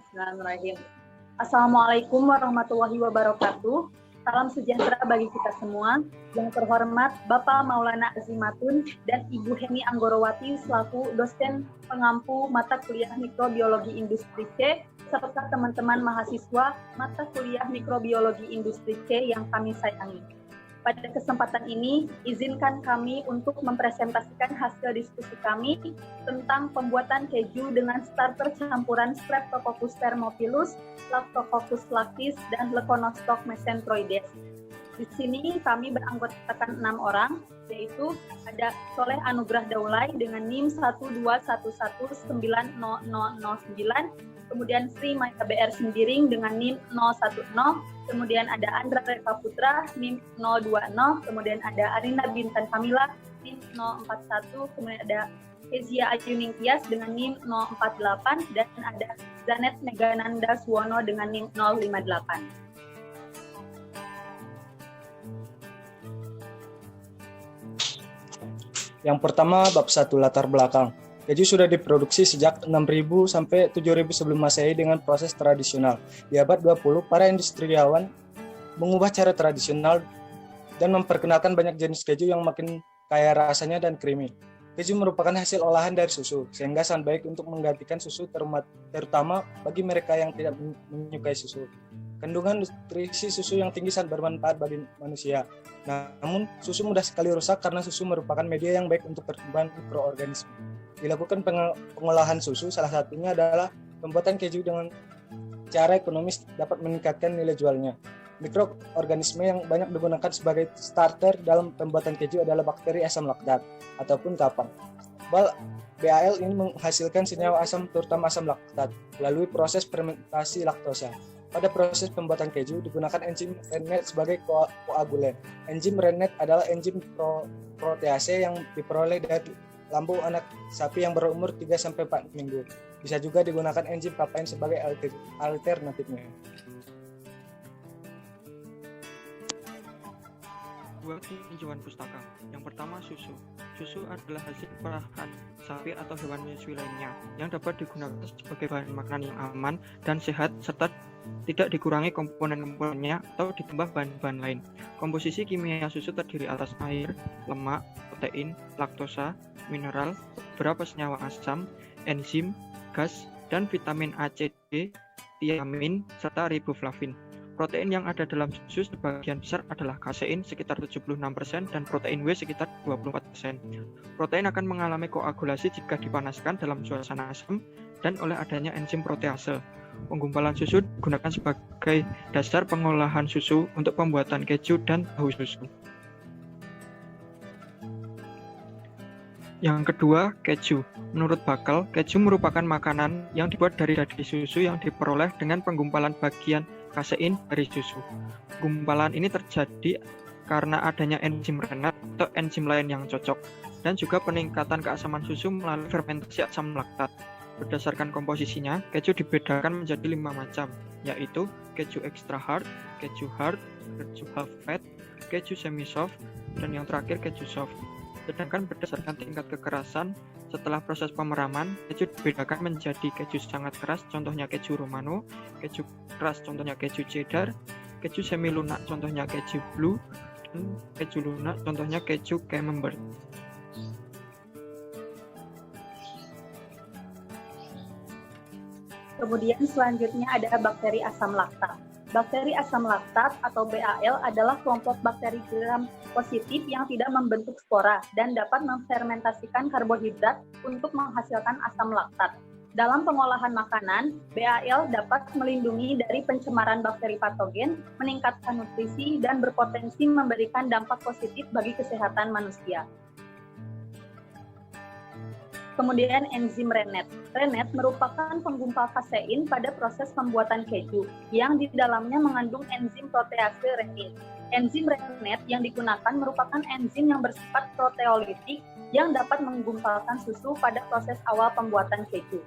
Bismillahirrahmanirrahim. Assalamualaikum warahmatullahi wabarakatuh. Salam sejahtera bagi kita semua. Yang terhormat Bapak Maulana Azimatun dan Ibu Heni Anggorowati selaku dosen pengampu mata kuliah Mikrobiologi Industri C serta teman-teman mahasiswa mata kuliah Mikrobiologi Industri C yang kami sayangi. Pada kesempatan ini, izinkan kami untuk mempresentasikan hasil diskusi kami tentang pembuatan keju dengan starter campuran Streptococcus thermophilus, Lactococcus lactis, dan Leconostoc mesenteroides. Di sini kami beranggotakan 6 orang, yaitu ada Soleh Anugrah Daulay dengan NIM 121190009, kemudian Sri Maya BR Sembiring dengan NIM 010, kemudian ada Andra Reva Putra NIM 020, kemudian ada Arina Bintan Kamila NIM 041, kemudian ada Kezia Ayuning Tias dengan NIM 048, dan ada Zanet Megananda Suwono dengan NIM 058. Yang pertama, bab 1 latar belakang. Keju sudah diproduksi sejak 6.000 sampai 7.000 sebelum Masehi dengan proses tradisional. Di abad 20, para industriawan mengubah cara tradisional dan memperkenalkan banyak jenis keju yang makin kaya rasanya dan creamy. Keju merupakan hasil olahan dari susu, sehingga sangat baik untuk menggantikan susu terutama bagi mereka yang tidak menyukai susu. Kandungan nutrisi susu yang tinggi sangat bermanfaat bagi manusia. Namun, susu mudah sekali rusak karena susu merupakan media yang baik untuk pertumbuhan mikroorganisme. Dilakukan pengolahan susu, salah satunya adalah pembuatan keju dengan cara ekonomis dapat meningkatkan nilai jualnya. Mikroorganisme yang banyak digunakan sebagai starter dalam pembuatan keju adalah bakteri asam laktat ataupun kapang. BAL ini menghasilkan senyawa asam, terutama asam laktat, melalui proses fermentasi laktosa. Pada proses pembuatan keju digunakan enzim Rennet sebagai koagulen. Enzim Rennet adalah enzim protease yang diperoleh dari lambung anak sapi yang berumur 3-4 minggu. Bisa juga digunakan enzim papain sebagai alternatifnya. Dua tinjauan pustaka. Yang pertama, susu. Susu adalah hasil perahan sapi atau hewan menyusui lainnya yang dapat digunakan sebagai bahan makanan yang aman dan sehat serta tidak dikurangi komponen-komponennya atau ditambah bahan-bahan lain. Komposisi kimia susu terdiri atas air, lemak, protein, laktosa, mineral, beberapa senyawa asam, enzim, gas, dan vitamin A, C, D, tiamin, serta riboflavin. Protein yang ada dalam susu sebagian besar adalah kasein sekitar 76% dan protein W sekitar 24%. Protein akan mengalami koagulasi jika dipanaskan dalam suasana asam dan oleh adanya enzim protease. Penggumpalan susu digunakan sebagai dasar pengolahan susu untuk pembuatan keju dan tahu susu. Yang kedua, keju. Menurut Backel, keju merupakan makanan yang dibuat dari daging susu yang diperoleh dengan penggumpalan bagian kasein dari susu. Gumpalan ini terjadi karena adanya enzim Rennet atau enzim lain yang cocok, dan juga peningkatan keasaman susu melalui fermentasi asam laktat. Berdasarkan komposisinya, keju dibedakan menjadi 5 macam, yaitu keju extra hard, keju half fat, keju semi soft, dan yang terakhir keju soft. Sedangkan berdasarkan tingkat kekerasan, setelah proses pemeraman, keju dibedakan menjadi keju sangat keras, contohnya keju Romano, keju keras, contohnya keju cheddar, keju semi lunak, contohnya keju blue, dan keju lunak, contohnya keju camembert. Kemudian selanjutnya ada bakteri asam laktat. Bakteri asam laktat atau BAL adalah kelompok bakteri gram positif yang tidak membentuk spora dan dapat memfermentasikan karbohidrat untuk menghasilkan asam laktat. Dalam pengolahan makanan, BAL dapat melindungi dari pencemaran bakteri patogen, meningkatkan nutrisi, dan berpotensi memberikan dampak positif bagi kesehatan manusia. Kemudian enzim Rennet. Rennet merupakan penggumpal kasein pada proses pembuatan keju yang di dalamnya mengandung enzim protease renin. Enzim Rennet yang digunakan merupakan enzim yang bersifat proteolitik yang dapat menggumpalkan susu pada proses awal pembuatan keju.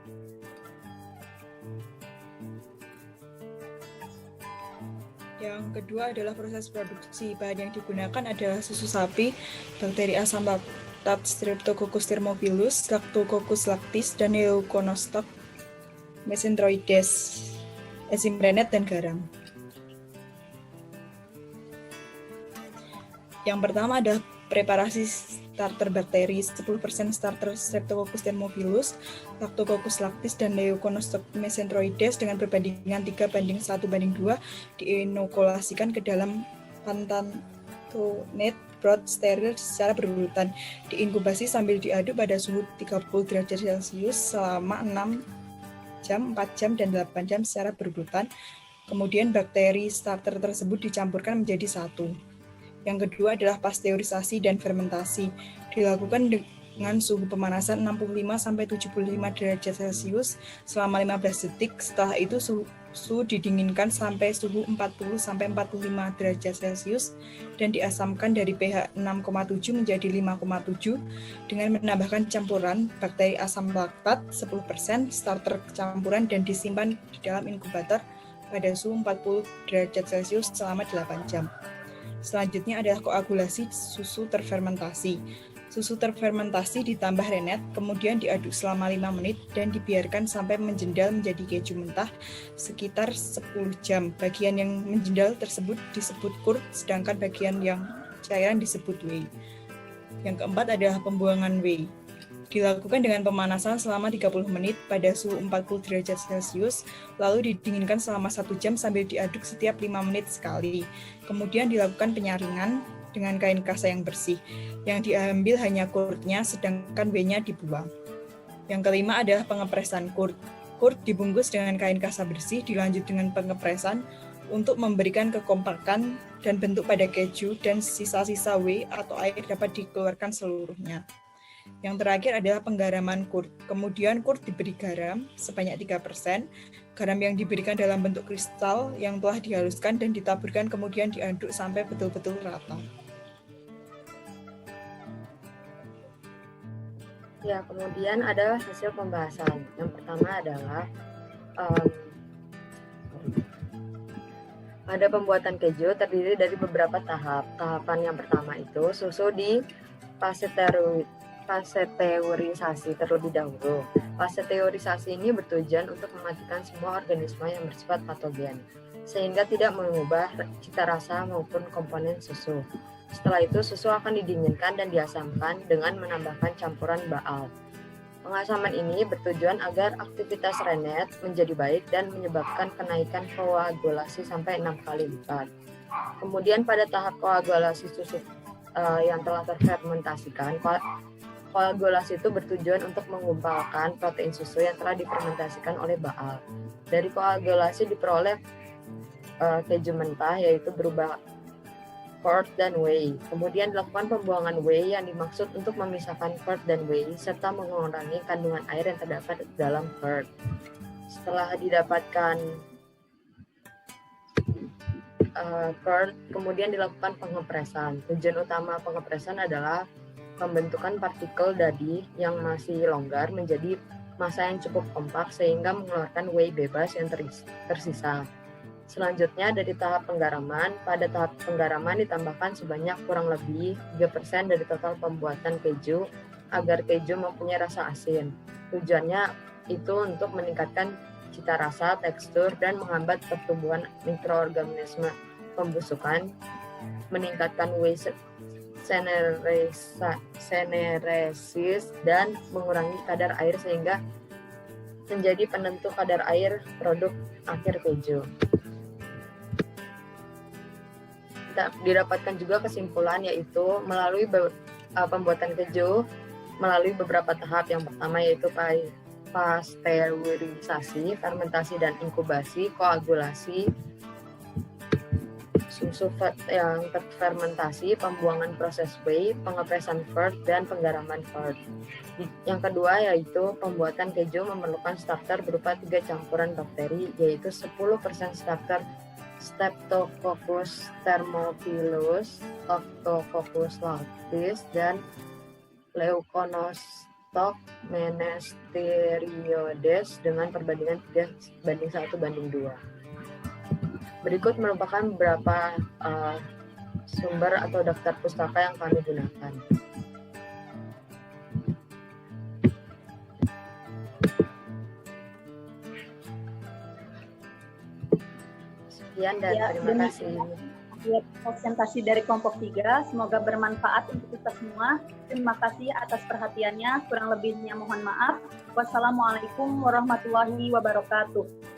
Yang kedua adalah proses produksi. Bahan yang digunakan adalah susu sapi, bakteri asam laktat, Streptococcus thermophilus, Lactococcus lactis, dan Leconostoc mesenteroides. enzim rennet, dan garam. Yang pertama adalah preparasi starter bakteri, 10% starter Streptococcus thermophilus, Lactococcus lactis, dan Leuconostoc mesenteroides dengan perbandingan 3:1:2 diinokulasikan ke dalam pantantonate broth steril secara berurutan. Diinkubasi sambil diaduk pada suhu 30 derajat Celcius selama 6 jam, 4 jam, dan 8 jam secara berurutan. Kemudian bakteri starter tersebut dicampurkan menjadi satu. Yang kedua adalah pasteurisasi dan fermentasi. Dilakukan dengan suhu pemanasan 65-75 derajat Celcius selama 15 detik. Setelah itu suhu didinginkan sampai suhu 40-45 derajat Celcius dan diasamkan dari pH 6,7 menjadi 5,7 dengan menambahkan campuran bakteri asam laktat 10%, starter campuran, dan disimpan di dalam inkubator pada suhu 40 derajat Celcius selama 8 jam. Selanjutnya adalah koagulasi susu terfermentasi. Susu terfermentasi ditambah rennet, kemudian diaduk selama 5 menit dan dibiarkan sampai menjendal menjadi keju mentah sekitar 10 jam. Bagian yang menjendal tersebut disebut curd, sedangkan bagian yang cairan disebut whey. Yang keempat adalah pembuangan whey. Dilakukan dengan pemanasan selama 30 menit pada suhu 40 derajat Celcius, lalu didinginkan selama 1 jam sambil diaduk setiap 5 menit sekali. Kemudian dilakukan penyaringan dengan kain kasa yang bersih. Yang diambil hanya curd-nya, sedangkan whey-nya dibuang. Yang kelima adalah pengepresan curd. Curd dibungkus dengan kain kasa bersih, dilanjut dengan pengepresan untuk memberikan kekompakan dan bentuk pada keju, dan sisa-sisa whey atau air dapat dikeluarkan seluruhnya. Yang terakhir adalah penggaraman curd. Kemudian curd diberi garam sebanyak 3%. Garam yang diberikan dalam bentuk kristal yang telah dihaluskan dan ditaburkan, kemudian diaduk sampai betul-betul rata. Ya, kemudian ada hasil pembahasan. Yang pertama adalah pada pembuatan keju terdiri dari beberapa tahap. Tahapan yang pertama itu susu di pasteurisasi terlebih dahulu. Pasteurisasi ini bertujuan untuk mematikan semua organisme yang bersifat patogen, sehingga tidak mengubah cita rasa maupun komponen susu. Setelah itu, susu akan didinginkan dan diasamkan dengan menambahkan campuran baal. Pengasaman ini bertujuan agar aktivitas rennet menjadi baik dan menyebabkan kenaikan koagulasi sampai 6 kali lipat. Kemudian pada tahap koagulasi susu yang telah terfermentasikan, koagulasi itu bertujuan untuk mengumpulkan protein susu yang telah difermentasikan oleh baal. Dari koagulasi diperoleh keju mentah, yaitu berubah curd dan whey. Kemudian dilakukan pembuangan whey yang dimaksud untuk memisahkan curd dan whey serta mengurangi kandungan air yang terdapat dalam curd. Setelah didapatkan curd, kemudian dilakukan pengepresan. Tujuan utama pengepresan adalah pembentukan partikel dadi yang masih longgar menjadi massa yang cukup kompak sehingga mengeluarkan whey bebas yang tersisa. Selanjutnya dari tahap penggaraman. Pada tahap penggaraman ditambahkan sebanyak kurang lebih 3% dari total pembuatan keju agar keju mempunyai rasa asin. Tujuannya itu untuk meningkatkan cita rasa, tekstur, dan menghambat pertumbuhan mikroorganisme pembusukan, meningkatkan whey seneresis, dan mengurangi kadar air sehingga menjadi penentu kadar air produk akhir keju. Didapatkan juga kesimpulan, yaitu melalui pembuatan keju melalui beberapa tahap. Yang pertama yaitu pasteurisasi, fermentasi dan inkubasi, koagulasi, susu yang terfermentasi, pembuangan proses whey, pengepresan curd, dan penggaraman curd. Yang kedua yaitu pembuatan keju memerlukan starter berupa 3 campuran bakteri, yaitu 10% starter Streptococcus thermophilus, Lactococcus lactis, dan Leuconostoc mesenteroides dengan perbandingan 3:1:2. Berikut merupakan beberapa sumber atau daftar pustaka yang kami gunakan. Sekian dan Ya, terima kasih. Buat presentasi dari kelompok 3, semoga bermanfaat untuk kita semua. Terima kasih atas perhatiannya, kurang lebihnya mohon maaf. Wassalamualaikum warahmatullahi wabarakatuh.